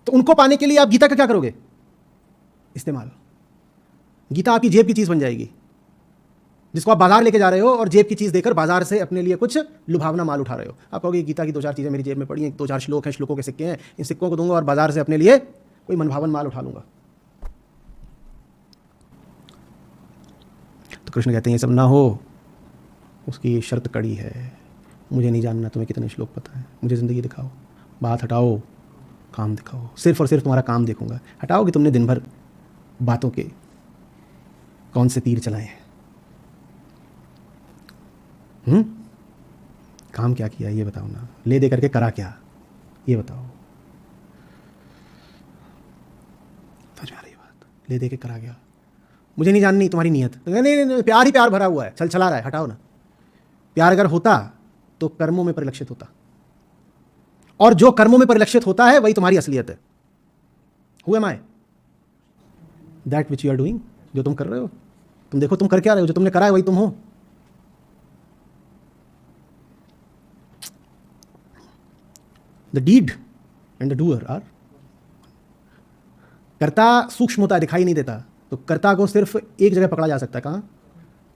तो उनको पाने के लिए आप गीता का क्या करोगे? इस्तेमाल। गीता आपकी जेब की चीज़ बन जाएगी, जिसको आप बाजार लेके जा रहे हो और जेब की चीज़ देकर बाजार से अपने लिए कुछ लुभावना माल उठा रहे हो। आप कहोगे गीता की 2-4 चीज़ें मेरी जेब में पड़ी हैं, 2-4 श्लोक हैं, श्लोकों के सिक्के हैं, इन सिक्कों को दूंगा और बाजार से अपने लिए कोई मनभावन माल उठा लूंगा। तो कृष्ण कहते हैं ये सब ना हो, उसकी शर्त कड़ी है। मुझे नहीं जानना तुम्हें कितने श्लोक पता है, मुझे ज़िंदगी दिखाओ, बात हटाओ, काम दिखाओ। सिर्फ और सिर्फ तुम्हारा काम देखूंगा। हटाओ कि तुमने दिन भर बातों के कौन से तीर चलाए हैं। काम क्या किया ये बताओ ना, ले दे करके करा क्या ये बताओ। समझ आ रही बात? ले दे के करा क्या? मुझे नहीं जाननी तुम्हारी नीयत। नहीं नहीं नहीं, प्यार ही प्यार भरा हुआ है, चला रहा है, हटाओ ना। प्यार अगर होता तो कर्मों में परिलक्षित होता, और जो कर्मों में परिलक्षित होता है वही तुम्हारी असलियत है। Who am I? That which you are doing. जो तुम कर रहे हो, तुम देखो तुम कर क्या रहे हो, जो तुमने करा है वही तुम हो। The deed and the doer are. कर्ता सूक्ष्म होता है, दिखाई नहीं देता, तो कर्ता को सिर्फ एक जगह पकड़ा जा सकता है, कहाँ?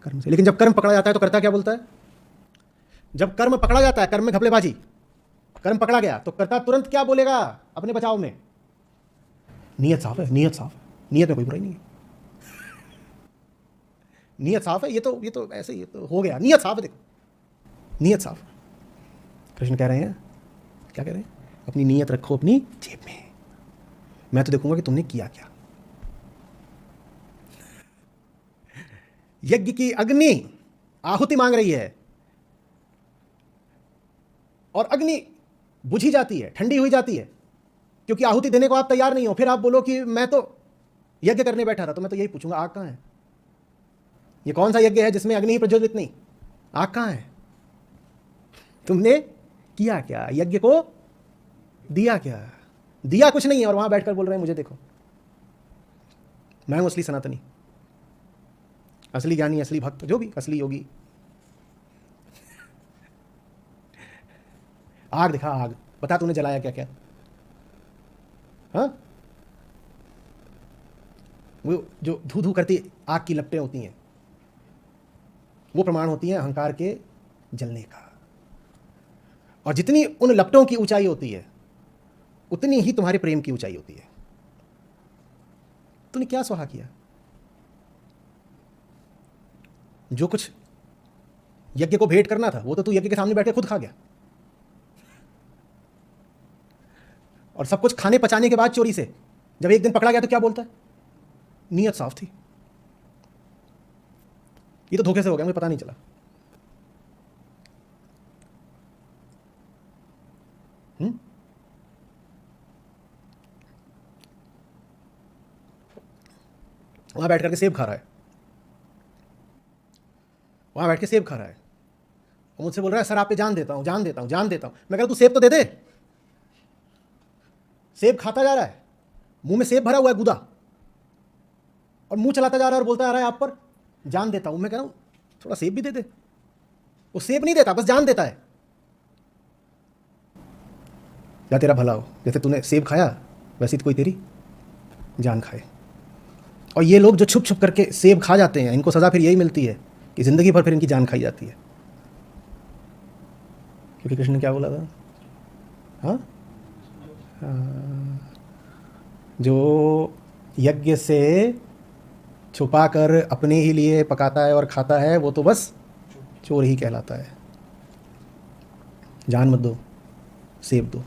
कर्म से। लेकिन जब कर्म पकड़ा जाता है तो कर्ता क्या बोलता है? जब कर्म पकड़ा जाता है, कर्म में घपलेबाजी, कर्म पकड़ा गया तो कर्ता तुरंत क्या बोलेगा अपने बचाव में? नीयत साफ है, नीयत साफ है, नीयत में कोई बुराई नहीं है, नीयत साफ है। ये तो ऐसे ही तो हो गया, नीयत साफ है, देखो नीयत साफ। कृष्ण कह रहे हैं, क्या कह रहे हैं? अपनी नीयत रखो अपनी जेब में, मैं तो देखूंगा कि तुमने किया क्या। यज्ञ की अग्नि आहुति मांग रही है और अग्नि बुझी जाती है, ठंडी हुई जाती है, क्योंकि आहुति देने को आप तैयार नहीं हो। फिर आप बोलो कि मैं तो यज्ञ करने बैठा था, तो मैं तो यही पूछूंगा आग कहाँ है? ये कौन सा यज्ञ है जिसमें अग्नि ही प्रज्वलित नहीं? आग कहाँ है? तुमने किया क्या? यज्ञ को दिया क्या? दिया कुछ नहीं है, और वहां बैठकर बोल रहे हैं मुझे देखो, मैं हूं असली सनातनी, असली ज्ञानी, असली भक्त, जो भी असली योगी। आग दिखा, आग बता तूने जलाया क्या क्या? हाँ, वो जो धू धू करती आग की लपटें होती हैं, वो प्रमाण होती हैं अहंकार के जलने का। और जितनी उन लपटों की ऊंचाई होती है, उतनी ही तुम्हारे प्रेम की ऊंचाई होती है। तूने क्या स्वाहा किया? जो कुछ यज्ञ को भेंट करना था वो तो तू यज्ञ के सामने बैठ के खुद खा गया, और सब कुछ खाने पचाने के बाद चोरी से जब एक दिन पकड़ा गया तो क्या बोलता है? नीयत साफ थी, ये तो धोखे से हो गया, मुझे पता नहीं चला। वहां बैठ करके सेब खा रहा है, वहां बैठ के सेब खा रहा है, और मुझसे बोल रहा है सर आप पे जान देता हूं, जान देता हूं, जान देता हूं। मैं कह रहा तू सेब तो दे दे। सेब खाता जा रहा है, मुंह में सेब भरा हुआ है गुदा, और मुंह चलाता जा रहा है और बोलता आ रहा है आप पर जान देता हूं। मैं कह रहा हूं थोड़ा सेब भी दे दे। वो सेब नहीं देता, बस जान देता है। या तेरा भला हो, जैसे तूने सेब खाया वैसे कोई तेरी जान खाए। और ये लोग जो छुप छुप करके सेब खा जाते हैं, इनको सज़ा फिर यही मिलती है कि ज़िंदगी भर फिर इनकी जान खाई जाती है। क्योंकि कृष्ण ने क्या बोला था? हाँ, जो यज्ञ से छुपाकर अपने ही लिए पकाता है और खाता है वो तो बस चोर ही कहलाता है। जान मत दो, सेब दो।